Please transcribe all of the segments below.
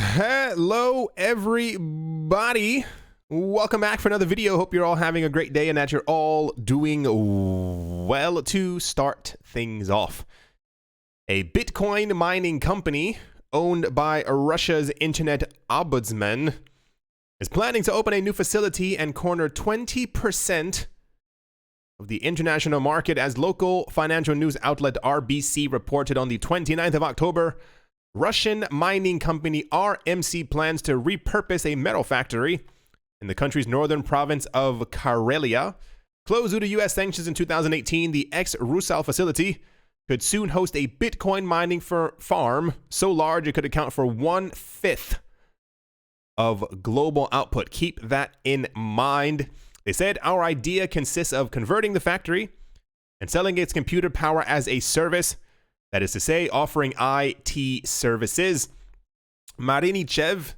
Hello everybody, welcome back for another video. Hope you're all having a great day and that you're all doing well. To start things off, a Bitcoin mining company owned by Russia's internet ombudsman is planning to open a new facility and corner 20% of the international market, as local financial news outlet RBC reported on the 29th of October. Russian mining company RMC plans to repurpose a metal factory in the country's northern province of Karelia. Closed due to US sanctions in 2018, the ex-Rusal facility could soon host a Bitcoin mining farm so large it could account for 1/5 of global output. Keep that in mind. They said, our idea consists of converting the factory and selling its computer power as a service. That is to say, offering IT services. Marinichev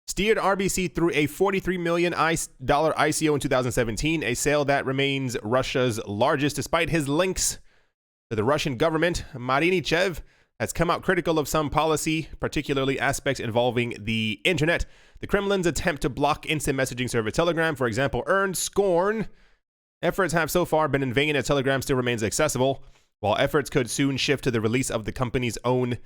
steered RBC through a $43 million ICO in 2017, a sale that remains Russia's largest despite his links to the Russian government. Marinichev has come out critical of some policy, particularly aspects involving the internet. The Kremlin's attempt to block instant messaging service Telegram, for example, earned scorn. Efforts have so far been in vain as Telegram still remains accessible, while efforts could soon shift to the release of the company's own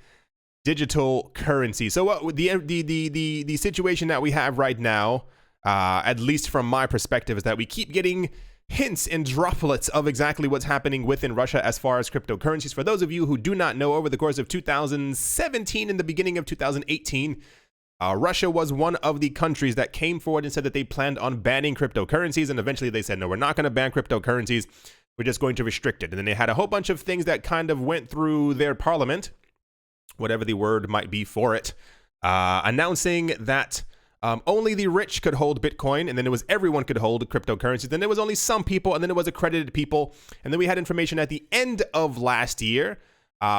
digital currency. So the situation that we have right now, at least from my perspective, is that we keep getting hints and droplets of exactly what's happening within Russia as far as cryptocurrencies. For those of you who do not know, over the course of 2017 and the beginning of 2018, Russia was one of the countries that came forward and said that they planned on banning cryptocurrencies, and eventually they said, no, we're not going to ban cryptocurrencies. We're just going to restrict it. And then they had a whole bunch of things that kind of went through their parliament, whatever the word might be for it, announcing that only the rich could hold Bitcoin, and then it was everyone could hold cryptocurrencies. Then there was only some people, and then it was accredited people. And then we had information at the end of last year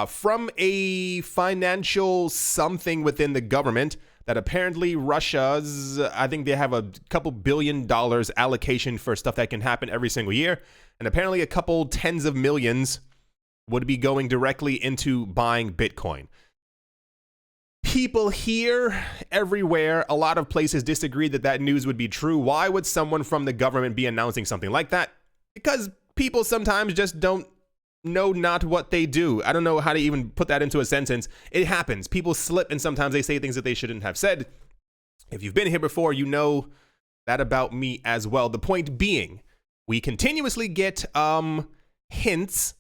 from a financial something within the government that apparently Russia's, I think they have a couple $1 billion allocation for stuff that can happen every single year. And apparently a couple tens of millions would be going directly into buying Bitcoin. People here, everywhere, a lot of places disagree that that news would be true. Why would someone from the government be announcing something like that? Because people sometimes just don't know not what they do. I don't know how to even put that into a sentence. It happens. People slip and sometimes they say things that they shouldn't have said. If you've been here before, you know that about me as well. The point being, we continuously get hints,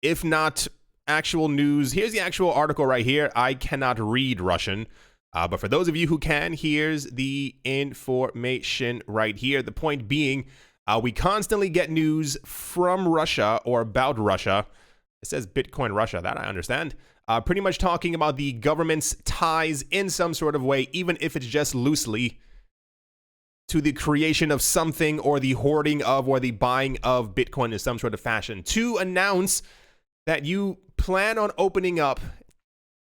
if not actual news. Here's the actual article right here. I cannot read Russian, but for those of you who can, here's the information right here. The point being, we constantly get news from Russia or about Russia. It says Bitcoin Russia, that I understand. Pretty much talking about the government's ties in some sort of way, even if it's just loosely, to the creation of something or the hoarding of or the buying of Bitcoin in some sort of fashion, to announce that you plan on opening up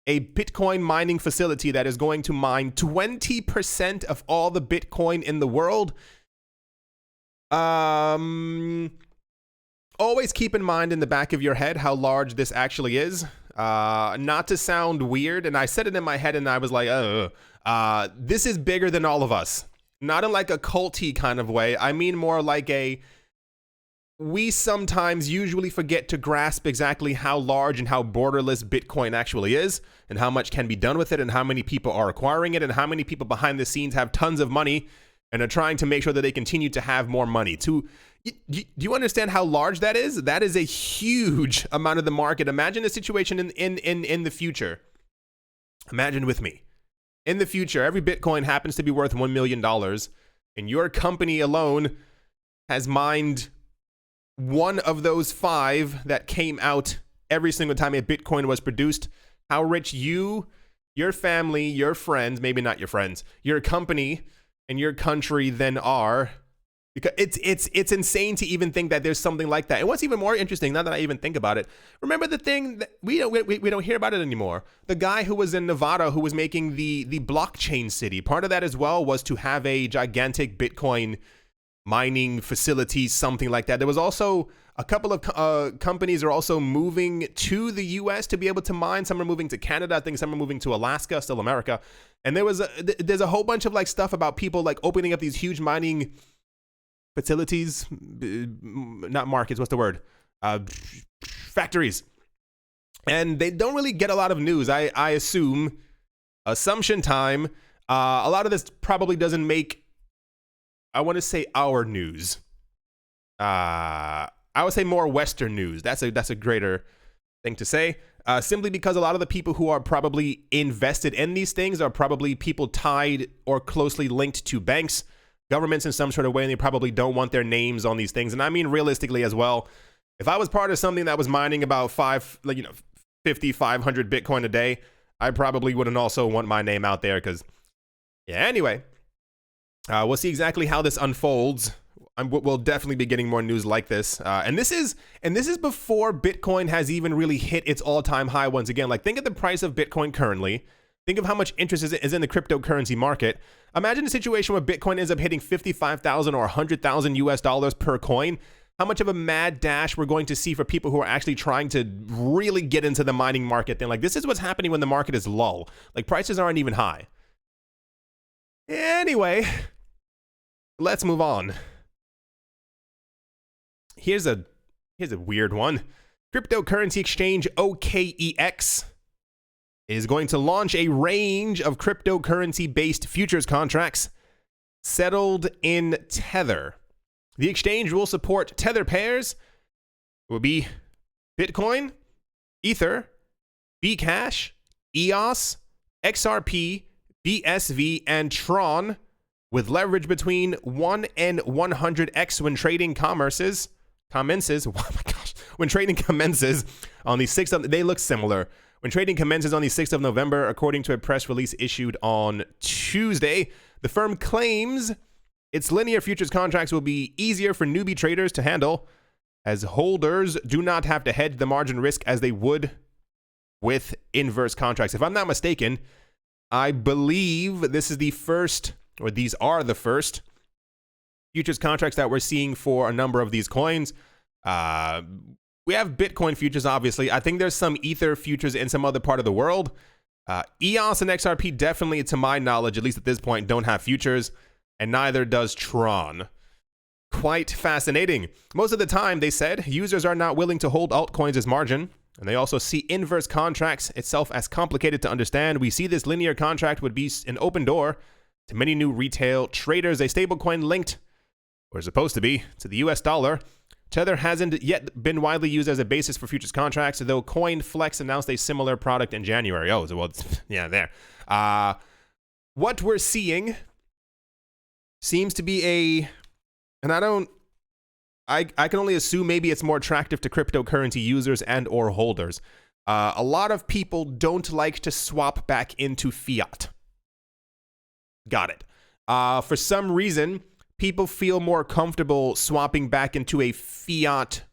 a Bitcoin mining facility that is going to mine 20% of all the Bitcoin in the world. Always keep in mind in the back of your head how large this actually is. Not to sound weird, and I said it in my head and I was like, this is bigger than all of us. Not in like a culty kind of way. I mean more like we sometimes usually forget to grasp exactly how large and how borderless Bitcoin actually is, and how much can be done with it, and how many people are acquiring it, and how many people behind the scenes have tons of money and are trying to make sure that they continue to have more money. Do you understand how large that is? That is a huge amount of the market. Imagine a situation in the future. Imagine with me. In the future, every Bitcoin happens to be worth $1 million, and your company alone has mined one of those 5 that came out every single time a Bitcoin was produced. How rich you, your family, your friends, maybe not your friends, your company and your country then are. Because it's insane to even think that there's something like that. And what's even more interesting, now that I even think about it, remember the thing that we don't hear about it anymore. The guy who was in Nevada who was making the blockchain city. Part of that as well was to have a gigantic Bitcoin mining facility, something like that. There was also a couple of companies are also moving to the US to be able to mine. Some are moving to Canada. I think some are moving to Alaska, still America. And there's a whole bunch of like stuff about people like opening up these huge mining facilities, not markets, what's the word? Factories. And they don't really get a lot of news. I assume, assumption time, a lot of this probably doesn't make, I want to say, our news. I would say more Western news. That's a greater thing to say. Simply because a lot of the people who are probably invested in these things are probably people tied or closely linked to banks, governments in some sort of way, and they probably don't want their names on these things. And I mean realistically as well. If I was part of something that was mining about 50, 500 Bitcoin a day, I probably wouldn't also want my name out there because, yeah, anyway, we'll see exactly how this unfolds. We'll definitely be getting more news like this. And this is before Bitcoin has even really hit its all-time high once again. Like, think of the price of Bitcoin currently. Think of how much interest is in the cryptocurrency market. Imagine a situation where Bitcoin ends up hitting 55,000 or 100,000 US dollars per coin. How much of a mad dash we're going to see for people who are actually trying to really get into the mining market. Then, like, this is what's happening when the market is lull. Like, prices aren't even high. Anyway, let's move on. Here's a weird one. Cryptocurrency exchange OKEX is going to launch a range of cryptocurrency-based futures contracts settled in Tether. The exchange will support Tether pairs. It will be Bitcoin, Ether, Bcash, EOS, XRP, BSV, and Tron, with leverage between 1 and 100x when trading commences. Oh my gosh. When trading commences on the 6th of, they look similar. When trading commences on the 6th of November, according to a press release issued on Tuesday, the firm claims its linear futures contracts will be easier for newbie traders to handle, as holders do not have to hedge the margin risk as they would with inverse contracts. If I'm not mistaken, I believe this is the first, or these are the first futures contracts that we're seeing for a number of these coins. We have Bitcoin futures, obviously. I think there's some Ether futures in some other part of the world. EOS and XRP definitely, to my knowledge, at least at this point, don't have futures, and neither does Tron. Quite fascinating. Most of the time, they said, users are not willing to hold altcoins as margin, and they also see inverse contracts itself as complicated to understand. We see this linear contract would be an open door to many new retail traders. A stablecoin linked, or supposed to be, to the US dollar. Tether hasn't yet been widely used as a basis for futures contracts, though CoinFlex announced a similar product in January. Oh, well, yeah, there. What we're seeing seems to be and I can only assume maybe it's more attractive to cryptocurrency users and or holders. A lot of people don't like to swap back into fiat. Got it. For some reason, people feel more comfortable swapping back into a fiat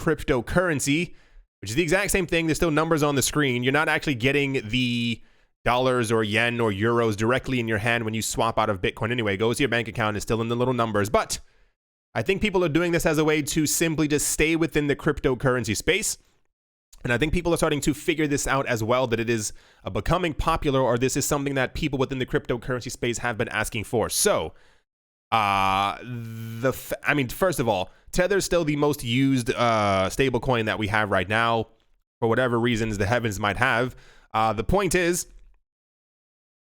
cryptocurrency, which is the exact same thing. There's still numbers on the screen. You're not actually getting the dollars or yen or euros directly in your hand when you swap out of Bitcoin anyway. It goes to your bank account. It's still in the little numbers. But I think people are doing this as a way to simply just stay within the cryptocurrency space. And I think people are starting to figure this out as well, that it is becoming popular, or this is something that people within the cryptocurrency space have been asking for. So, first of all, Tether is still the most used stablecoin that we have right now, for whatever reasons the heavens might have. The point is,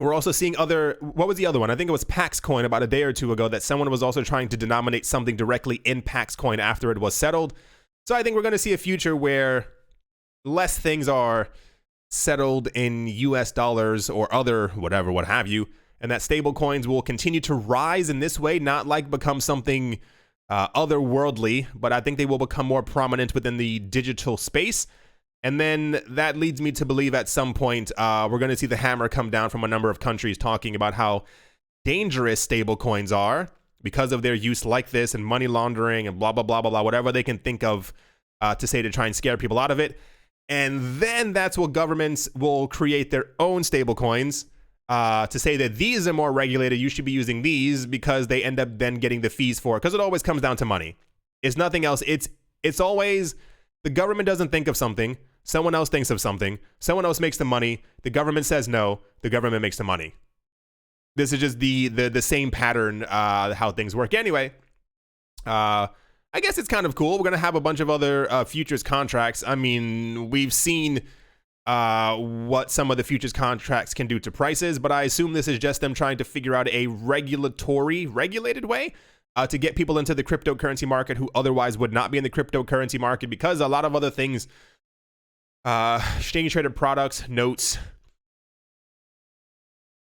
we're also seeing what was the other one? I think it was Pax Coin about a day or two ago, that someone was also trying to denominate something directly in Pax Coin after it was settled. So I think we're going to see a future where less things are settled in US dollars or other whatever, what have you, and that stable coins will continue to rise in this way, not like become something otherworldly, but I think they will become more prominent within the digital space. And then that leads me to believe at some point we're going to see the hammer come down from a number of countries talking about how dangerous stable coins are because of their use like this, and money laundering and blah, blah, blah, blah, blah, whatever they can think of to say to try and scare people out of it. And then that's what governments will create their own stable coins to say that these are more regulated. You should be using these because they end up then getting the fees for it, because it always comes down to money. It's nothing else. It's always the government doesn't think of something. Someone else thinks of something. Someone else makes the money. The government says no. The government makes the money. this is just the same pattern, how things work. Anyway, I guess it's kind of cool. We're going to have a bunch of other futures contracts. I mean, we've seen what some of the futures contracts can do to prices, but I assume this is just them trying to figure out a regulated way to get people into the cryptocurrency market who otherwise would not be in the cryptocurrency market, because a lot of other things, exchange traded products, notes,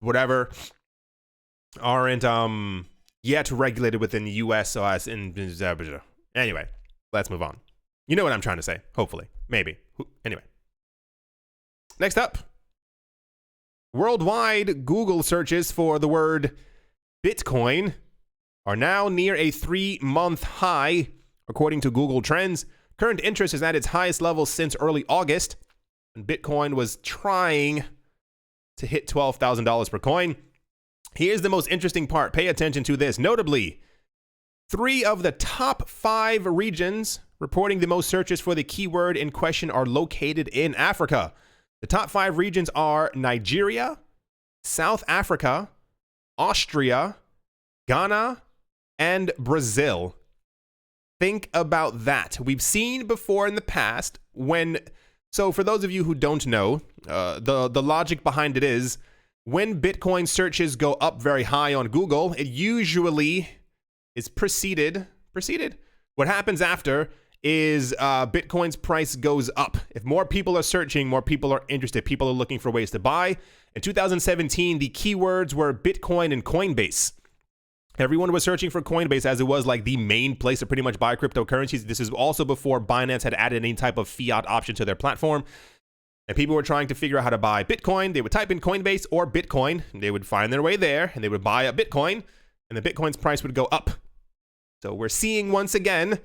whatever, aren't yet regulated within the US. So anyway, let's move on. You know what I'm trying to say, hopefully, maybe. Anyway. Next up, worldwide Google searches for the word Bitcoin are now near a 3-month high, according to Google Trends. Current interest is at its highest level since early August, when Bitcoin was trying to hit $12,000 per coin. Here's the most interesting part. Pay attention to this. Notably, 3 of the top 5 regions reporting the most searches for the keyword in question are located in Africa. The top 5 regions are Nigeria, South Africa, Austria, Ghana, and Brazil. Think about that. We've seen before in the past so for those of you who don't know, the logic behind it is when Bitcoin searches go up very high on Google, it usually is preceded. What happens after is Bitcoin's price goes up. If more people are searching, more people are interested. People are looking for ways to buy. In 2017, the keywords were Bitcoin and Coinbase. Everyone was searching for Coinbase as it was like the main place to pretty much buy cryptocurrencies. This is also before Binance had added any type of fiat option to their platform. And people were trying to figure out how to buy Bitcoin. They would type in Coinbase or Bitcoin. They would find their way there and they would buy a Bitcoin, and the Bitcoin's price would go up. So we're seeing once again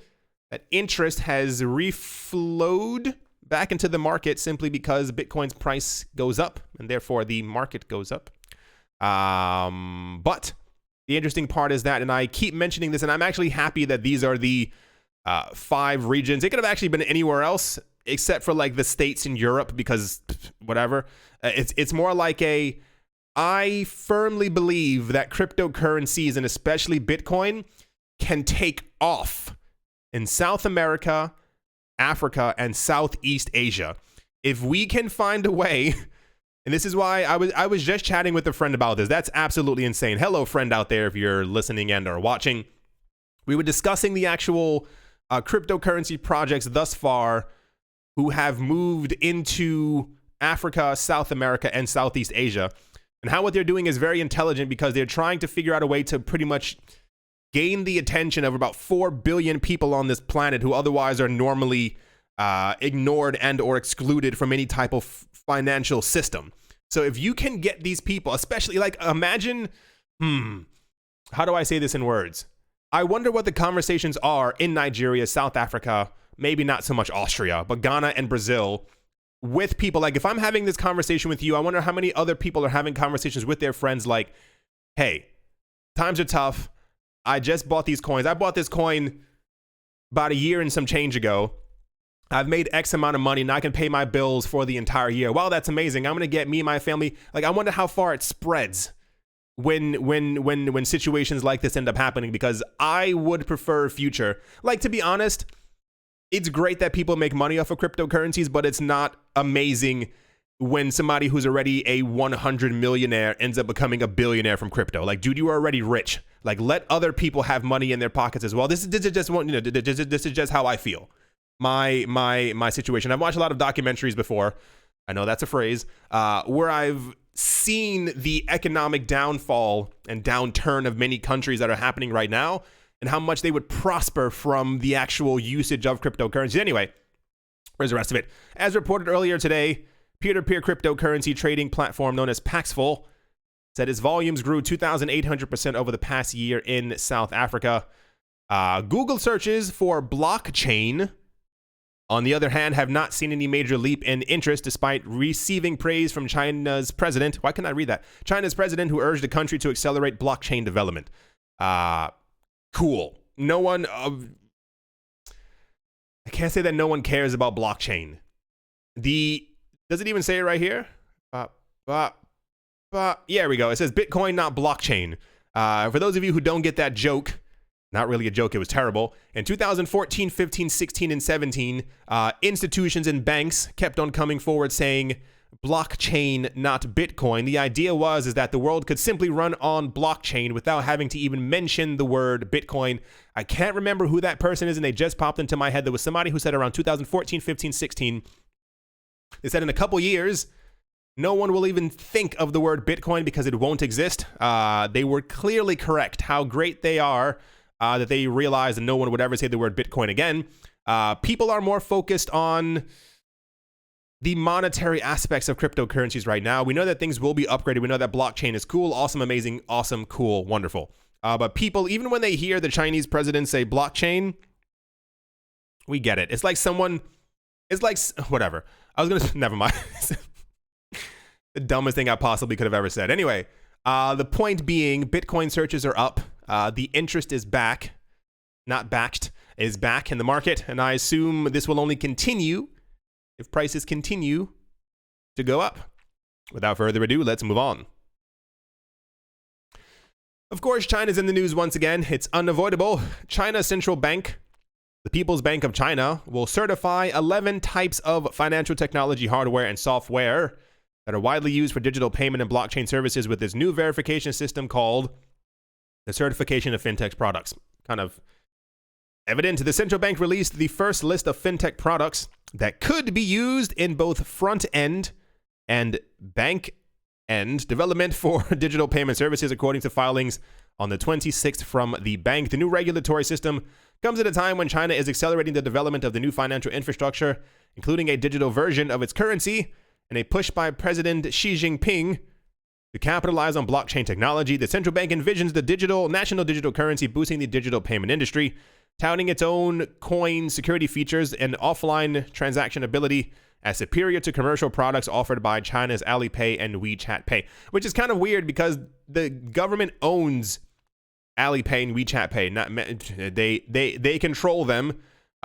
that interest has reflowed back into the market simply because Bitcoin's price goes up and therefore the market goes up. But the interesting part is that, and I keep mentioning this, and I'm actually happy that these are the 5 regions. It could have actually been anywhere else except for like the states in Europe, because whatever. It's more like I firmly believe that cryptocurrencies, and especially Bitcoin, can take off in South America, Africa, and Southeast Asia. If we can find a way, and this is why I was just chatting with a friend about this. That's absolutely insane. Hello, friend out there, if you're listening and or watching. We were discussing the actual cryptocurrency projects thus far who have moved into Africa, South America, and Southeast Asia, and how what they're doing is very intelligent, because they're trying to figure out a way to pretty much gain the attention of about 4 billion people on this planet who otherwise are normally ignored and or excluded from any type of financial system. So if you can get these people, especially like imagine, how do I say this in words? I wonder what the conversations are in Nigeria, South Africa, maybe not so much Austria, but Ghana and Brazil, with people. Like if I'm having this conversation with you, I wonder how many other people are having conversations with their friends like, hey, times are tough. I just bought these coins. I bought this coin about a year and some change ago. I've made X amount of money and I can pay my bills for the entire year. Wow, that's amazing. I'm going to get me and my family. Like, I wonder how far it spreads when situations like this end up happening, because I would prefer future. Like, to be honest, it's great that people make money off of cryptocurrencies, but it's not amazing when somebody who's already a 100 millionaire ends up becoming a billionaire from crypto. Like, dude, you are already rich. Like, let other people have money in their pockets as well. This is just one, this is just how I feel. My situation. I've watched a lot of documentaries before. I know that's a phrase, where I've seen the economic downfall and downturn of many countries that are happening right now, and how much they would prosper from the actual usage of cryptocurrency. Anyway, where's the rest of it? As reported earlier today, peer-to-peer cryptocurrency trading platform known as Paxful said its volumes grew 2,800% over the past year in South Africa. Google searches for blockchain, on the other hand, have not seen any major leap in interest despite receiving praise from China's president. Why can't I read that? China's president, who urged the country to accelerate blockchain development. Cool. No one... I can't say that no one cares about blockchain. Does it even say it right here? But yeah, here we go. It says Bitcoin, not blockchain. For those of you who don't get that joke, not really a joke, it was terrible. In 2014, 15, 16, and 17, institutions and banks kept on coming forward saying blockchain, not Bitcoin. The idea was that the world could simply run on blockchain without having to even mention the word Bitcoin. I can't remember who that person is, and they just popped into my head. There was somebody who said around 2014, 15, 16, they said in a couple years, no one will even think of the word Bitcoin because it won't exist. They were clearly correct. How great they are that they realized that no one would ever say the word Bitcoin again. People are more focused on the monetary aspects of cryptocurrencies right now. We know that things will be upgraded. We know that blockchain is cool, awesome, amazing, awesome, cool, wonderful. But people, even when they hear the Chinese president say blockchain, we get it. It's like someone, it's like, whatever. I was going to, never mind. The dumbest thing I possibly could have ever said. Anyway, the point being, Bitcoin searches are up. The interest is back, not backed, is back in the market. And I assume this will only continue if prices continue to go up. Without further ado, let's move on. Of course, China's in the news once again. It's unavoidable. China's central bank, the People's Bank of China, will certify 11 types of financial technology hardware and software that are widely used for digital payment and blockchain services with this new verification system called the Certification of Fintech Products. Kind of evident. The central bank released the first list of fintech products that could be used in both front-end and back-end development for digital payment services, according to filings on the 26th from the bank. The new regulatory system comes at a time when China is accelerating the development of the new financial infrastructure, including a digital version of its currency, and a push by President Xi Jinping to capitalize on blockchain technology. The central bank envisions the national digital currency boosting the digital payment industry, touting its own coin security features and offline transaction ability as superior to commercial products offered by China's Alipay and WeChat Pay, which is kind of weird because the government owns Alipay and WeChat Pay. They control them.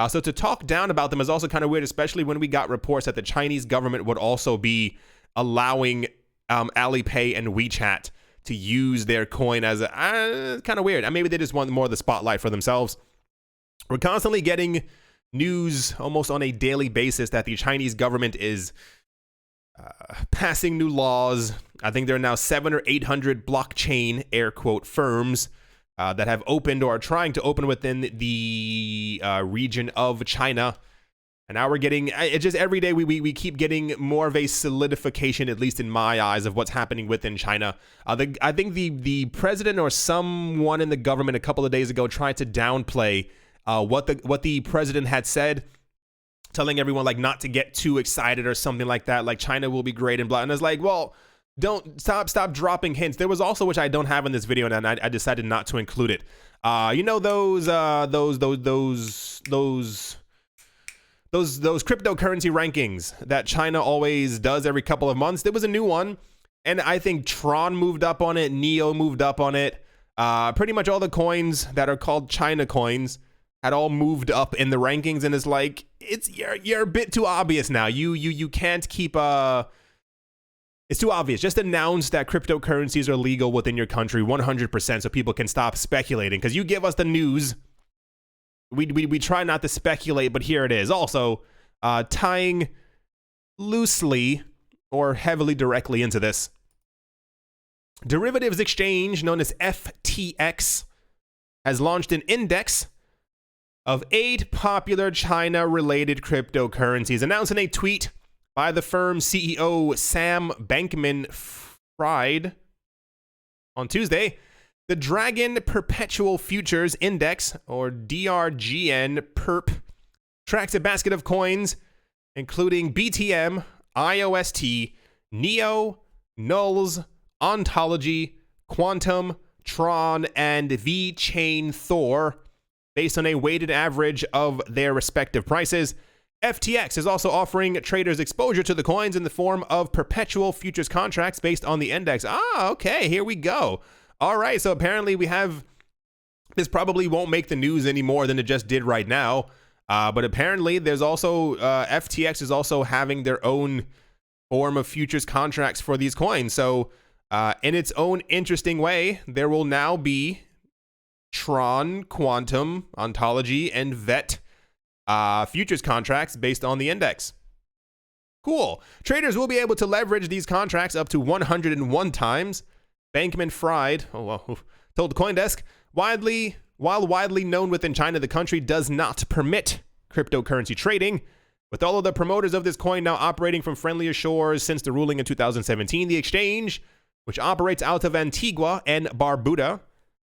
So to talk down about them is also kind of weird, especially when we got reports that the Chinese government would also be allowing Alipay and WeChat to use their coin as a kind of weird. Maybe they just want more of the spotlight for themselves. We're constantly getting news almost on a daily basis that the Chinese government is passing new laws. I think there are now 700 or 800 blockchain, air quote, firms that have opened or are trying to open within the region of China. And now we're getting, it's just every day we keep getting more of a solidification, at least in my eyes, of what's happening within China. I think the president or someone in the government a couple of days ago tried to downplay what the president had said, telling everyone like not to get too excited or something like that, like China will be great and blah. And it's like, well, don't stop dropping hints. There was also, which I don't have in this video, and I decided not to include it. You know those cryptocurrency rankings that China always does every couple of months. There was a new one, and I think Tron moved up on it, Neo moved up on it. Pretty much all the coins that are called China coins had all moved up in the rankings, and it's like you're a bit too obvious now. You can't keep it's too obvious. Just announce that cryptocurrencies are legal within your country 100% so people can stop speculating, because you give us the news. We try not to speculate, but here it is. Also, tying loosely or heavily directly into this, derivatives exchange known as FTX has launched an index of 8 popular China-related cryptocurrencies. Announced in a tweet by the firm's CEO Sam Bankman-Fried on Tuesday, the Dragon Perpetual Futures Index, or DRGN Perp, tracks a basket of coins, including BTM, IOST, Neo, Nulls, Ontology, Quantum, Tron, and VeChain Thor, based on a weighted average of their respective prices. FTX is also offering traders exposure to the coins in the form of perpetual futures contracts based on the index. Okay, here we go. All right, so apparently we have, this probably won't make the news any more than it just did right now, but apparently there's also, FTX is also having their own form of futures contracts for these coins. So In its own interesting way, there will now be Tron, Quantum, Ontology, and VET futures contracts based on the index. Cool. Traders will be able to leverage these contracts up to 101 times. Bankman-Fried, told CoinDesk, while widely known within China, the country does not permit cryptocurrency trading. With all of the promoters of this coin now operating from friendlier shores since the ruling in 2017, the exchange, which operates out of Antigua and Barbuda,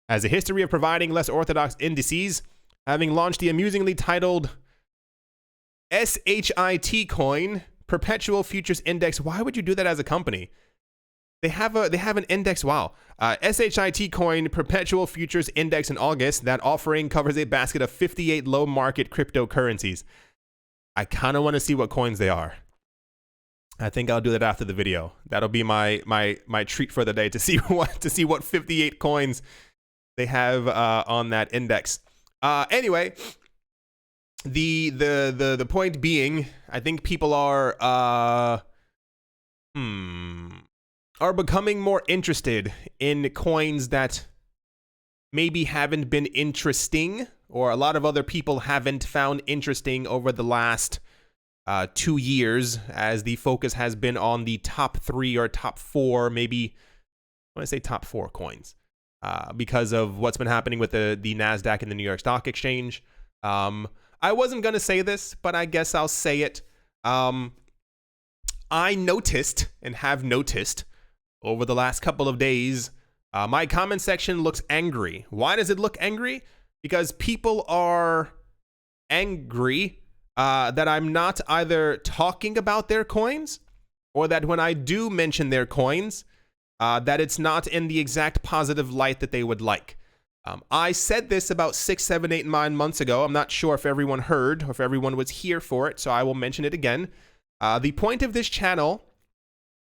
has a history of providing less orthodox indices, having launched the amusingly titled SHIT coin, Perpetual Futures Index. Why would you do that as a company? They have an index. Wow. SHIT coin, Perpetual Futures Index in August. That offering covers a basket of 58 low market cryptocurrencies. I kind of want to see what coins they are. I think I'll do that after the video. That'll be my treat for the day, to see what 58 coins they have on that index. Anyway, the point being, I think people are becoming more interested in coins that maybe haven't been interesting, or a lot of other people haven't found interesting over the last 2 years, as the focus has been on the top 3 or top 4, maybe I want to say top 4 coins, because of what's been happening with the NASDAQ and the New York Stock Exchange. I wasn't going to say this, but I guess I'll say it. I noticed and have noticed over the last couple of days, my comment section looks angry. Why does it look angry? Because people are angry that I'm not either talking about their coins, or that when I do mention their coins, that it's not in the exact positive light that they would like. I said this about 6, 7, 8, 9 months ago. I'm not sure if everyone heard or if everyone was here for it, so I will mention it again. The point of this channel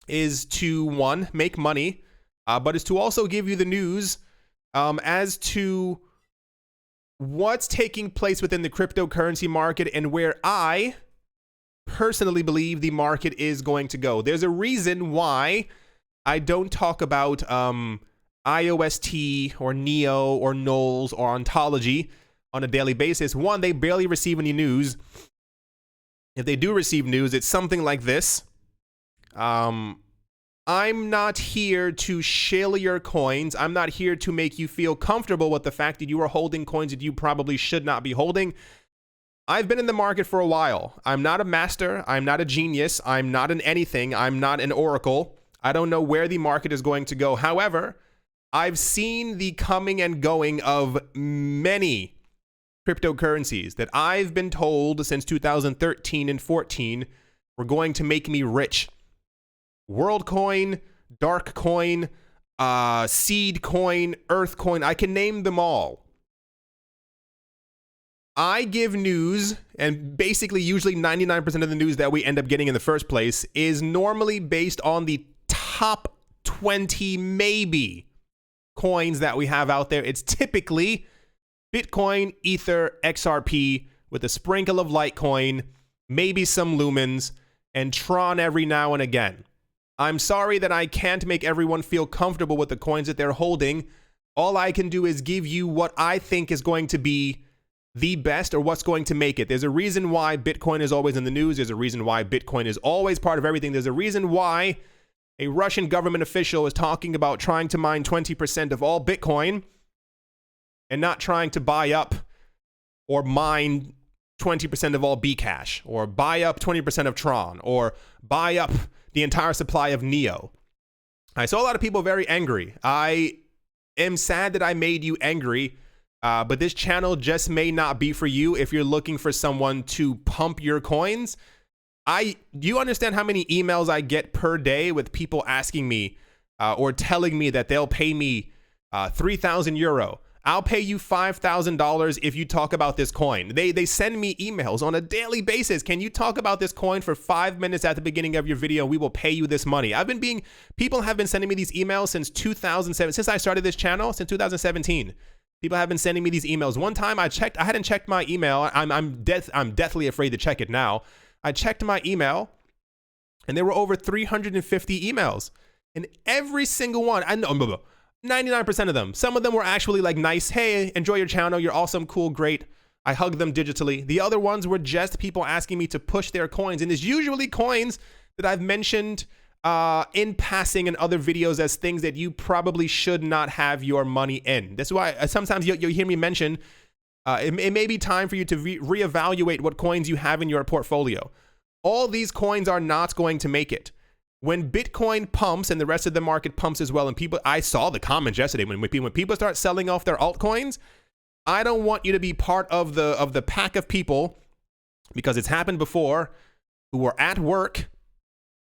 is to, one, make money, but is to also give you the news as to what's taking place within the cryptocurrency market and where I personally believe the market is going to go. There's a reason why I don't talk about IOST or Neo or Knowles or Ontology on a daily basis. One, they barely receive any news. If they do receive news, it's something like this. I'm not here to shill your coins. I'm not here to make you feel comfortable with the fact that you are holding coins that you probably should not be holding. I've been in the market for a while. I'm not a master. I'm not a genius. I'm not an anything. I'm not an oracle. I don't know where the market is going to go. However, I've seen the coming and going of many cryptocurrencies that I've been told since 2013 and 14 were going to make me rich. WorldCoin, Darkcoin, Seedcoin, Earthcoin, I can name them all. I give news, and basically usually 99% of the news that we end up getting in the first place is normally based on the top 20 maybe coins that we have out there. It's typically Bitcoin, Ether, XRP, with a sprinkle of Litecoin, maybe some Lumens, and Tron every now and again. I'm sorry that I can't make everyone feel comfortable with the coins that they're holding. All I can do is give you what I think is going to be the best, or what's going to make it. There's a reason why Bitcoin is always in the news. There's a reason why Bitcoin is always part of everything. There's a reason why a Russian government official is talking about trying to mine 20% of all Bitcoin and not trying to buy up or mine 20% of all Bcash, or buy up 20% of Tron, or buy up the entire supply of Neo. I saw a lot of people very angry. I am sad that I made you angry, but this channel just may not be for you if you're looking for someone to pump your coins. Do you understand how many emails I get per day with people asking me or telling me that they'll pay me 3,000 euro? I'll pay you $5,000 if you talk about this coin. They send me emails on a daily basis. Can you talk about this coin for 5 minutes at the beginning of your video? We will pay you this money. People have been sending me these emails since 2007, since I started this channel, since 2017. People have been sending me these emails. One time I hadn't checked my email. I'm deathly afraid to check it now. I checked my email and there were over 350 emails. And every single one, I know 99% of them, some of them were actually like nice. Hey, enjoy your channel. You're awesome, cool, great. I hugged them digitally. The other ones were just people asking me to push their coins. And it's usually coins that I've mentioned in passing in other videos as things that you probably should not have your money in. That's why sometimes you'll hear me mention it may be time for you to reevaluate what coins you have in your portfolio. All these coins are not going to make it. When Bitcoin pumps and the rest of the market pumps as well, and I saw the comments yesterday, when people start selling off their altcoins, I don't want you to be part of the pack of people, because it's happened before, who were at work,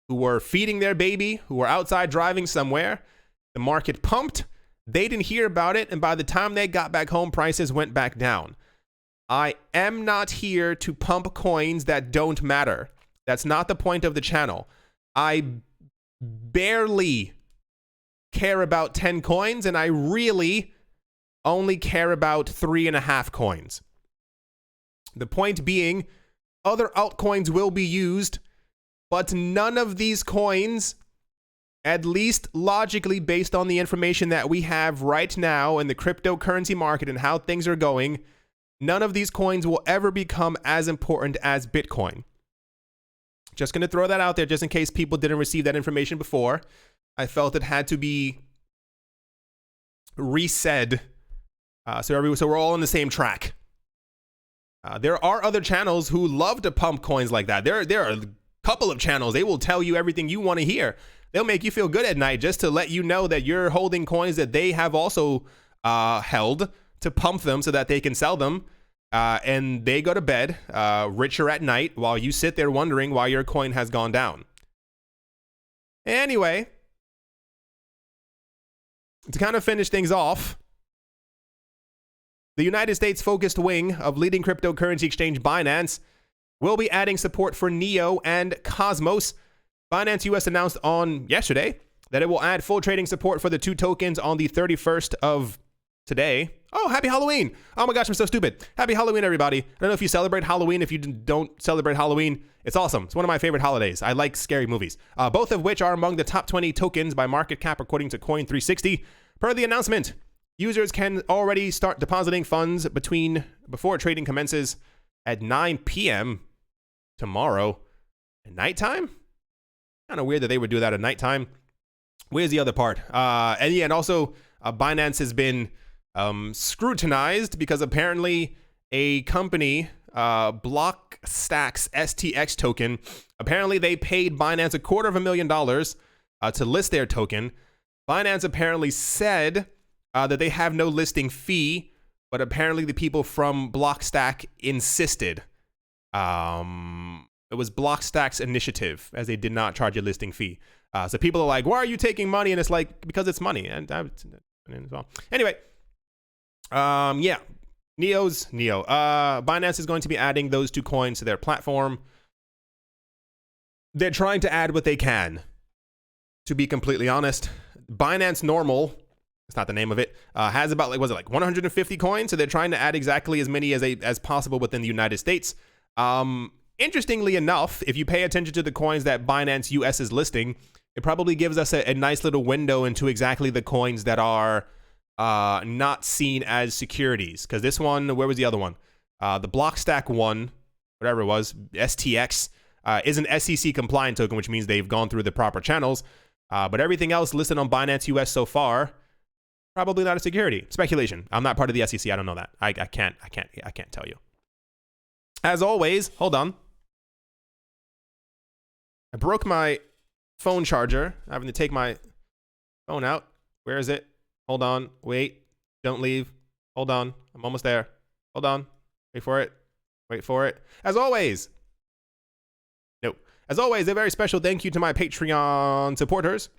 who were feeding their baby, who were outside driving somewhere. The market pumped. They didn't hear about it. And by the time they got back home, prices went back down. I am not here to pump coins that don't matter. That's not the point of the channel. I barely care about 10 coins, and I really only care about 3.5 coins. The point being, other altcoins will be used, but none of these coins, at least logically based on the information that we have right now in the cryptocurrency market and how things are going, none of these coins will ever become as important as Bitcoin. Just going to throw that out there just in case people didn't receive that information before. I felt it had to be resaid, so we're all on the same track. There are other channels who love to pump coins like that. There are a couple of channels. They will tell you everything you want to hear. They'll make you feel good at night just to let you know that you're holding coins that they have also held, to pump them so that they can sell them. And they go to bed richer at night while you sit there wondering why your coin has gone down. Anyway, to kind of finish things off, the United States-focused wing of leading cryptocurrency exchange Binance will be adding support for Neo and Cosmos. Binance US announced on yesterday that it will add full trading support for the two tokens on the 31st of today. Oh, happy Halloween. Oh my gosh, I'm so stupid. Happy Halloween, everybody. I don't know if you celebrate Halloween. If you don't celebrate Halloween, it's awesome. It's one of my favorite holidays. I like scary movies, both of which are among the top 20 tokens by market cap, according to Coin360. Per the announcement, users can already start depositing funds before trading commences at 9 p.m. tomorrow at nighttime. Kind of weird that they would do that at nighttime. Where's the other part? And also Binance has been scrutinized because apparently a company, Blockstack's STX token, apparently they paid Binance $250,000 to list their token. Binance apparently said that they have no listing fee, but apparently the people from Blockstack insisted. It was Blockstack's initiative, as they did not charge a listing fee. So people are like, why are you taking money? And it's like, because it's money. And as well. Anyway, yeah, Neo. Binance is going to be adding those two coins to their platform. They're trying to add what they can. To be completely honest, Binance Normal, it's not the name of it, has about, like, was it like 150 coins? So they're trying to add exactly as many as possible within the United States. Interestingly enough, if you pay attention to the coins that Binance US is listing, it probably gives us a nice little window into exactly the coins that are not seen as securities. Because this one, where was the other one? The Blockstack one, whatever it was, STX, is an SEC compliant token, which means they've gone through the proper channels. But everything else listed on Binance US so far, probably not a security. Speculation. I'm not part of the SEC. I don't know that. I can't tell you. As always, hold on. I broke my phone charger. I'm having to take my phone out. Where is it? Hold on. Wait. Don't leave. Hold on. I'm almost there. Hold on. Wait for it. Wait for it. As always. No. As always, a very special thank you to my Patreon supporters.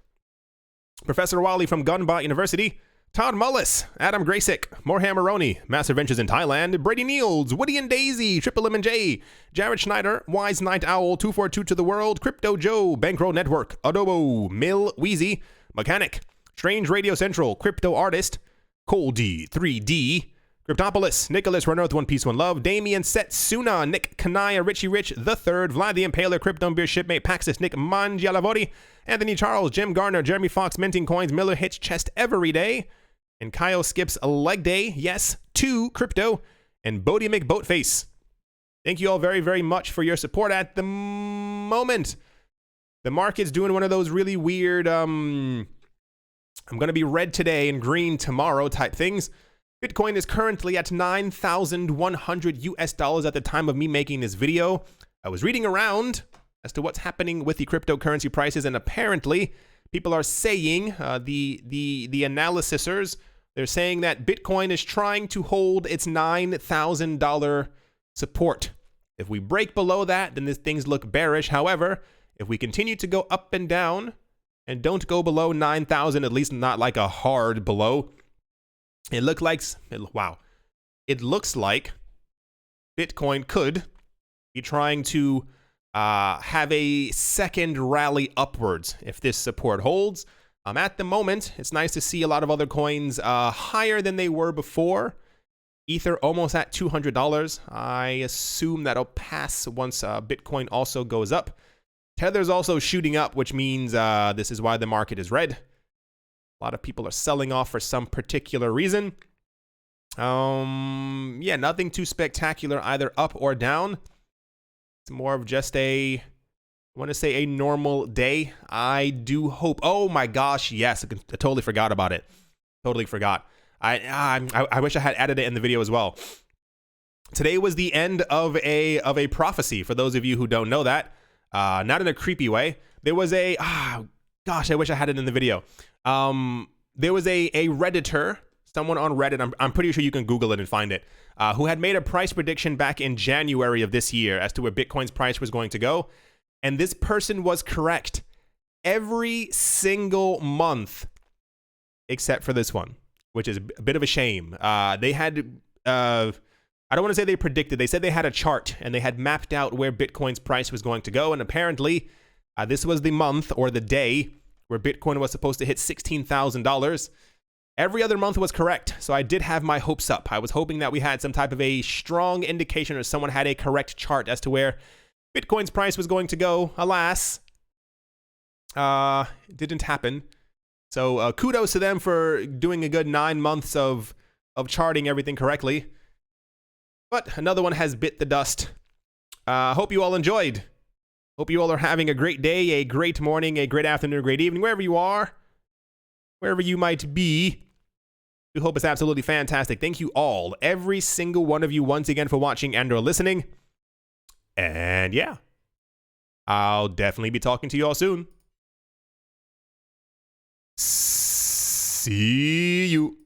Professor Wally from Gunbot University. Todd Mullis, Adam Graysick, Morham Maroney, Master Ventures in Thailand, Brady Niels, Woody and Daisy, Triple M and J, Jared Schneider, Wise Night Owl, 242 to the World, Crypto Joe, Bankroll Network, Adobo, Mill, Wheezy, Mechanic, Strange Radio Central, Crypto Artist, Coldy, 3D, Cryptopolis, Nicholas Runner with One Piece, One Love, Damien Setsuna, Nick Kanaya, Richie Rich, The Third, Vlad the Impaler, Krypton Beer Shipmate, Paxis, Nick Mangialavori, Anthony Charles, Jim Garner, Jeremy Fox minting coins, Miller hits chest every day, and Kyle skips a leg day. Yes, 2 crypto, and Bodie McBoatface. Thank you all very, very much for your support at the moment. The market's doing one of those really weird, I'm going to be red today and green tomorrow type things. Bitcoin is currently at 9,100 US dollars at the time of me making this video. I was reading around as to what's happening with the cryptocurrency prices, and apparently people are saying, the analysisers, they're saying that Bitcoin is trying to hold its $9,000 support. If we break below that, then things look bearish. However, if we continue to go up and down and don't go below 9,000, at least not like a hard below, it looks like Bitcoin could be trying to have a second rally upwards if this support holds. At the moment, it's nice to see a lot of other coins higher than they were before. Ether almost at $200. I assume that'll pass once Bitcoin also goes up. Tether's also shooting up, which means this is why the market is red. A lot of people are selling off for some particular reason. Yeah, nothing too spectacular either up or down. It's more of just I want to say a normal day. I do hope. Oh my gosh, yes, I totally forgot about it. Totally forgot. I wish I had added it in the video as well. Today was the end of a prophecy. For those of you who don't know that, not in a creepy way. There was gosh, I wish I had it in the video. There was a Redditor, someone on Reddit, I'm pretty sure you can Google it and find it, who had made a price prediction back in January of this year as to where Bitcoin's price was going to go. And this person was correct every single month except for this one, which is a bit of a shame. They had, I don't want to say they predicted, they said they had a chart and they had mapped out where Bitcoin's price was going to go. And apparently this was the month or the day where Bitcoin was supposed to hit $16,000. Every other month was correct. So I did have my hopes up. I was hoping that we had some type of a strong indication or someone had a correct chart as to where Bitcoin's price was going to go. Alas, it didn't happen. So kudos to them for doing a good 9 months of charting everything correctly. But another one has bit the dust. Hope you all enjoyed. Hope you all are having a great day, a great morning, a great afternoon, a great evening, wherever you are, wherever you might be. We hope it's absolutely fantastic. Thank you all, every single one of you, once again for watching and or listening. And yeah, I'll definitely be talking to you all soon. See you.